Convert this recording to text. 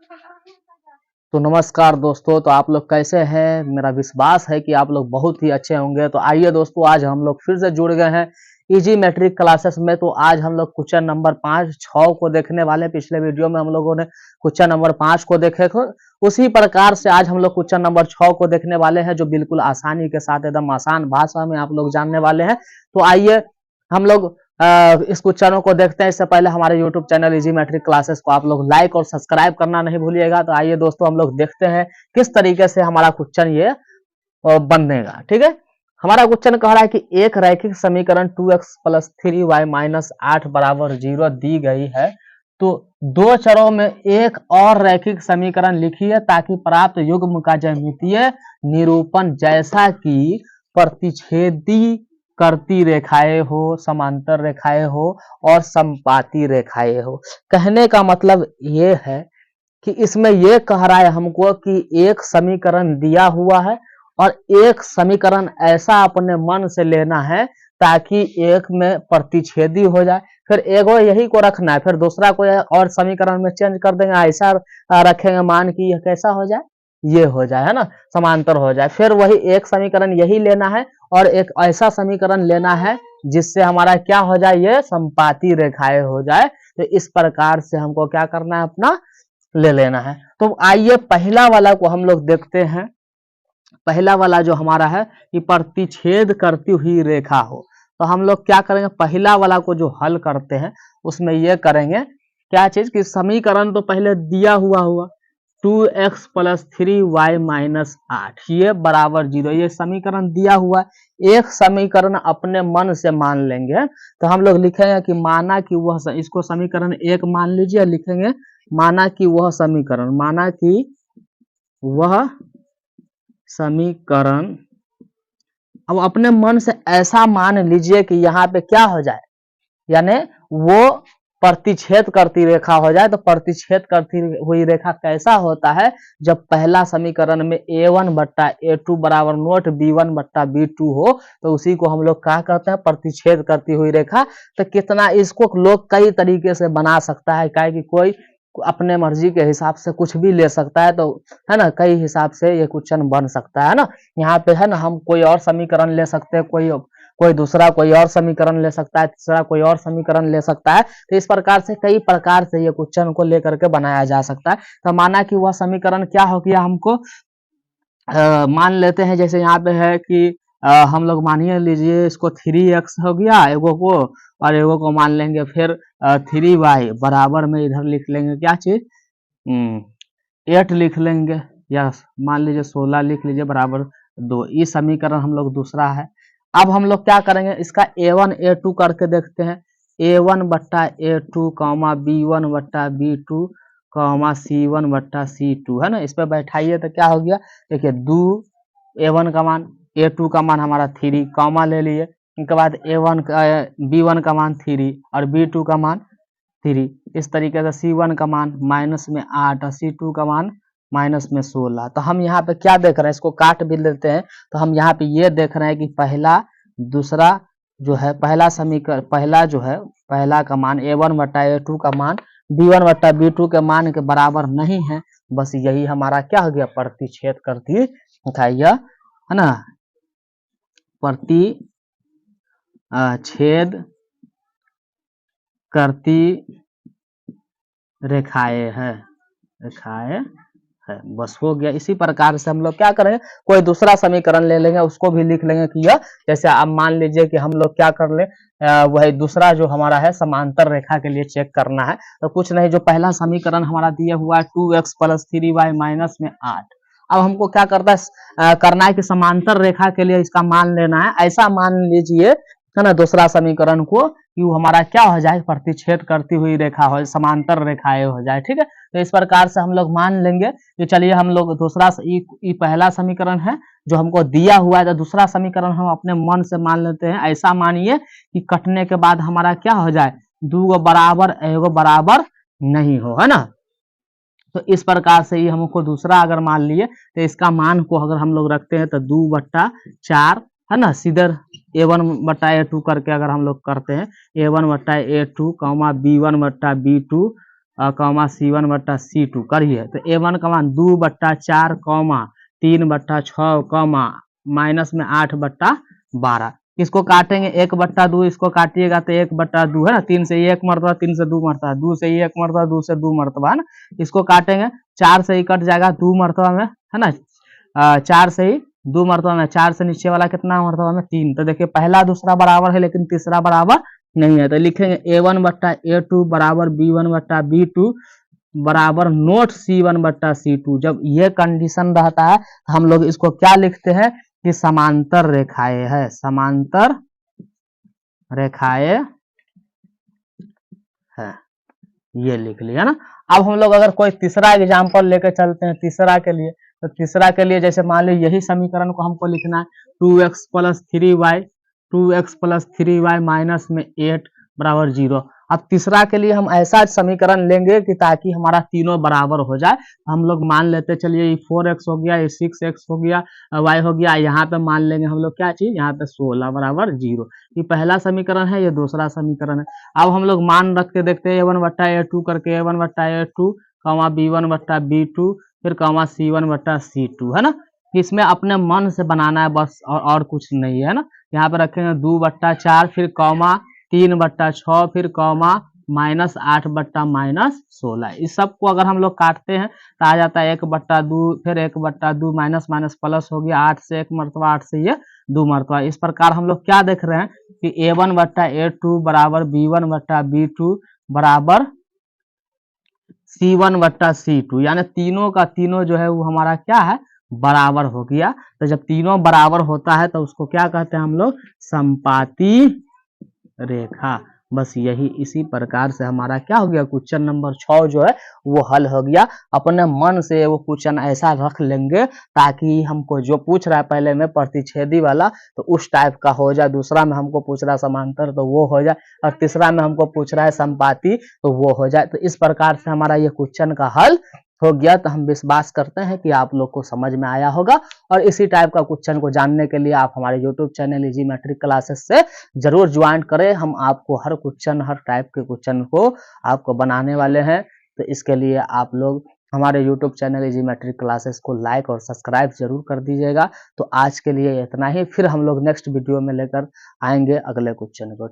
तो नमस्कार दोस्तों, तो आप लोग कैसे हैं? मेरा विश्वास है कि आप लोग बहुत ही अच्छे होंगे। तो आइए दोस्तों, आज हम लोग फिर से जुड़ गए हैं इजी मैट्रिक क्लासेस में। तो आज हम लोग क्वेश्चन नंबर 5, 6 को देखने वाले हैं। पिछले वीडियो में हम लोगों ने क्वेश्चन नंबर 5 को देखे थे। उसी प्रकार से आज हम लोग क्वेश्चन नंबर 6 को देखने वाले हैं, जो बिल्कुल आसानी के साथ एकदम आसान भाषा में आप लोग जानने वाले हैं। तो आइए हम लोग इस क्वेश्चनों को देखते हैं। इससे पहले हमारे YouTube channel Easy Matric Classes को आप लोग लाइक और सब्सक्राइब करना नहीं भूलिएगा। तो आइए दोस्तों, हम लोग देखते हैं किस तरीके से हमारा क्वेश्चन ये बनेगा। ठीक है, हमारा क्वेश्चन कह रहा है कि एक रैखिक समीकरण 2x + 3y - 8 = 0 दी गई है। तो दो चरों में एक और रैखिक समीकरण लिखिए ताकि प्राप्त युग्म का ज्यामितीय निरूपण जैसा कि प्रतिच्छेदी करती रेखाएं हो, समांतर रेखाएं हो और समपाती रेखाएं हो। कहने का मतलब ये है कि इसमें ये कह रहा है हमको कि एक समीकरण दिया हुआ है और एक समीकरण ऐसा अपने मन से लेना है ताकि एक में प्रतिच्छेदी हो जाए, फिर एक यही को रखना है, फिर दूसरा कोई और समीकरण में चेंज कर देंगे, ऐसा रखेंगे मान कि यह कैसा हो जाए, ये हो जाए, है ना, समांतर हो जाए। फिर वही एक समीकरण यही लेना है और एक ऐसा समीकरण लेना है जिससे हमारा क्या हो जाए, ये समपाती रेखाएं हो जाए। तो इस प्रकार से हमको क्या करना है, अपना ले लेना है। तो आइए पहला वाला को हम लोग देखते हैं। पहला वाला जो हमारा है कि प्रतिच्छेद करती हुई रेखा हो, तो हम लोग क्या करेंगे, पहला वाला को जो हल करते हैं उसमें ये करेंगे क्या चीज कि समीकरण तो पहले दिया हुआ 2x + 3y - 8 ये बराबर 0, ये समीकरण दिया हुआ। एक समीकरण अपने मन से मान लेंगे। तो हम लोग लिखेंगे कि माना कि वह, इसको समीकरण 1 मान लीजिए, लिखेंगे माना कि वह समीकरण, माना कि वह समीकरण, अब अपने मन से ऐसा मान लीजिए कि यहाँ पे क्या हो जाए, यानी वो प्रतिच्छेद करती रेखा हो जाए। तो प्रतिच्छेद करती हुई रेखा कैसा होता है, जब पहला समीकरण में a1 बट्टा a2 बराबर नोट b1 बट्टा b2 हो, तो उसी को हम लोग क्या कहते हैं, प्रतिच्छेद करती हुई रेखा। तो कितना इसको लोग कई तरीके से बना सकता है, क्या कि कोई अपने मर्जी के हिसाब से कुछ भी ले सकता है, तो है ना, कई हिसाब से ये क्वेश्चन बन सकता है ना। यहाँ पे है ना, हम कोई और समीकरण ले सकते हैं, कोई दूसरा कोई और समीकरण ले सकता है, तीसरा कोई और समीकरण ले सकता है। तो इस प्रकार से कई प्रकार से ये क्वेश्चन को लेकर के बनाया जा सकता है। तो माना कि वह समीकरण क्या हो गया, हमको मान लेते हैं, जैसे यहाँ पे है कि हम लोग मानिए लीजिए इसको 3x हो गया एगो को, और एगो को मान लेंगे फिर 3y बराबर में इधर लिख लेंगे क्या चीज, 8 लिख लेंगे, या मान लीजिए 16 लिख लीजिए बराबर 2। ये समीकरण हम लोग दूसरा है। अब हम लोग क्या करेंगे, इसका a1 a2 करके देखते हैं। a1 बट्टा a2 कॉमा b1 बट्टा b2 कॉमा c1 बट्टा c2, है ना। इस पर बैठाइए तो क्या हो गया, देखिए 2 a1 का मान, a2 का मान हमारा 3, कॉमा ले लिए, उसके बाद a1 का b1 का मान 3 और b2 का मान 3। इस तरीके से c1 का मान -8 और c2 का मान -16। तो हम यहाँ पे क्या देख रहे हैं, इसको काट भी लेते हैं। तो हम यहाँ पे ये देख रहे हैं कि पहला दूसरा जो है, पहला समीकरण, पहला जो है, पहला का मान a1 बट्टा a2 का मान b1 बट्टा b2 के मान के बराबर नहीं है। बस यही हमारा क्या हो गया, प्रतिच्छेद करती है ना, प्रतिच्छेद करती रेखाएं है, बस हो गया। इसी प्रकार से हम लोग क्या करेंगे, कोई दूसरा समीकरण ले लेंगे, उसको भी लिख लेंगे कि यह, जैसे आप मान लीजिए कि हम लोग क्या कर ले, वही दूसरा जो हमारा है समांतर रेखा के लिए चेक करना है। तो कुछ नहीं, जो पहला समीकरण हमारा दिया हुआ है 2x + 3y - 8, अब हमको क्या करना है कि समांतर रेखा के लिए इसका मान लेना है। ऐसा मान लीजिए, है ना, दूसरा समीकरण को कि वो हमारा क्या हो जाए, प्रतिच्छेद करती हुई रेखा हो, समांतर रेखाएं हो जाए। ठीक है, तो इस प्रकार से हम लोग मान लेंगे कि चलिए हम लोग दूसरा, ये पहला समीकरण है जो हमको दिया हुआ है, तो दूसरा समीकरण हम अपने मन से मान लेते हैं। ऐसा मानिए कि कटने के बाद हमारा क्या हो जाए, 2 बराबर एगो बराबर नहीं हो, है ना। तो इस प्रकार से ये हमको दूसरा अगर मान लिए, तो इसका मान को अगर हम लोग रखते हैं तो 2/4, है ना, सीधे a1 बट्टा a2 करके अगर हम लोग करते हैं, a1 बट्टा a2 कॉमा b1 बट्टा b2 कॉमा C1 बट्टा C2 करिए तो A1 का मान 2 बट्टा 4 कॉमा 3 बट्टा 6 कॉमा माइनस में 8 बट्टा 12। इसको काटेंगे 1 बट्टा 2, इसको काटिएगा तो 1 बट्टा 2 है ना, 3 से 1 मरतबा, 3 से 2 मरतबा, 2 से 1 मरतबा, 2 से 2 मरतबा है ना। इसको काटेंगे 4 से ही कट जाएगा 2 मरतबा में है ना, 4 से ही 2 मरतबा में, 4 से नीचे वाला कितना मरतबा में 3। तो देखिए पहला दूसरा बराबर है लेकिन तीसरा बराबर नहीं है, तो लिखेंगे A1 बट्टा A2 बराबर B1 बट्टा B2 बराबर नोट C1 बट्टा C2। जब ये कंडीशन रहता है तो हम लोग इसको क्या लिखते हैं कि समांतर रेखाएं है, समांतर रेखाएं है, ये लिख लिया ना। अब हम लोग अगर कोई तीसरा एग्जांपल लेकर चलते हैं तीसरा के लिए, तो तीसरा के लिए जैसे मान लो यही समीकरण को हमको लिखना है 2x plus 3y, 2x plus 3y minus में 8 बराबर 0। अब तीसरा के लिए हम ऐसा समीकरण लेंगे कि ताकि हमारा तीनों बराबर हो जाए। हम लोग मान लेते चलिए ये 4x हो गया, ये 6x हो गया, y हो गया, यहाँ पे मान लेंगे हम लोग क्या चीज, यहाँ पे 16 बराबर 0। ये पहला समीकरण है, ये दूसरा समीकरण है। अब हम लोग मान रख के देखते हैं A1 बट्टा A2 करके, A1 बट्टा A2 कॉमा B1 बट्टा B2 फिर कॉमा C1 बट्टा C2 है ना। इसमें अपने मन से बनाना है बस, और कुछ नहीं है ना। यहाँ पे रखेंगे 2 बट्टा 4 फिर कॉमा 3 बट्टा 6 फिर कॉमा माइनस 8 बट्टा माइनस 16। इस सब को अगर हम लोग काटते हैं तो आ जाता है 1 बट्टा 2 फिर 1 बट्टा 2 माइनस माइनस प्लस हो गया, 8 से 1 मरतबा, 8 से ये 2 मरतबा। इस प्रकार हम लोग क्या देख रहे हैं कि A1 बट्टा A2 बराबर B1 बट्टा B2 बराबर C1 बट्टा C2, यानी तीनों का तीनों जो है वो हमारा क्या है, बराबर हो गया। तो जब तीनों बराबर होता है तो उसको क्या कहते हैं हम लोग, समपाती रेखा। बस यही इसी प्रकार से हमारा क्या हो गया, क्वेश्चन नंबर 6 जो है वो हल हो गया। अपने मन से वो क्वेश्चन ऐसा रख लेंगे ताकि हमको जो पूछ रहा है पहले में प्रतिच्छेदी वाला तो उस टाइप का हो जाए, दूसरा में हमको पूछ रहा है समांतर तो वो हो जाए, और तीसरा में हमको पूछ रहा है संपाती तो वो हो जाए। तो इस प्रकार से हमारा ये क्वेश्चन का हल हो गया। तो हम विश्वास करते हैं कि आप लोग को समझ में आया होगा, और इसी टाइप का क्वेश्चन को जानने के लिए आप हमारे YouTube channel Easy Matric Classes से जरूर ज्वाइन करें। हम आपको हर क्वेश्चन, हर टाइप के क्वेश्चन को आपको बनाने वाले हैं। तो इसके लिए आप लोग हमारे YouTube channel Easy Matric Classes को लाइक और सब्सक्राइब जरूर कर दीजिएगा। तो आज के लिए इतना ही, फिर हम लोग नेक्स्ट वीडियो में लेकर आएंगे अगले क्वेश्चन को।